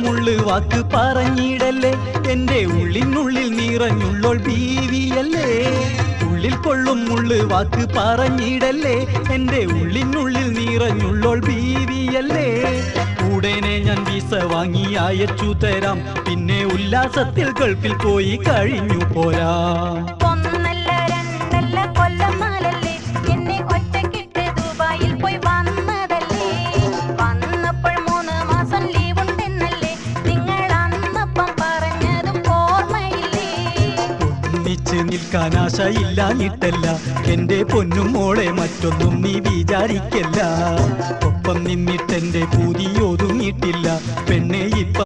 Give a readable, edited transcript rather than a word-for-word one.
മുള്ളു വാക്ക് പറഞ്ഞിടല്ലേ, എന്റെ ഉള്ളിനുള്ളിൽ നിറഞ്ഞുള്ളോൾ ബീവിയല്ലേ. ഉള്ളിൽ കൊള്ളും മുള്ളു വാക്ക് പറഞ്ഞിടല്ലേ, എന്റെ ഉള്ളിനുള്ളിൽ നിറഞ്ഞുള്ളോൾ ബീവിയല്ലേ. ഉടനെ ഞാൻ വിസ വാങ്ങി അയച്ചു തരാം, പിന്നെ ഉല്ലാസത്തിൽ ഗൾഫിൽ പോയി കഴിഞ്ഞു പോരാ. നിൽക്കാൻ ആശയില്ലാഞ്ഞിട്ടല്ല എന്റെ പൊന്നും മോളെ, മറ്റൊന്നും നീ വിചാരിക്കല്ല. ഒപ്പം നിന്നിട്ടെന്റെ പൂതി ഒതുങ്ങിയിട്ടില്ല പെണ്ണെ. ഇപ്പം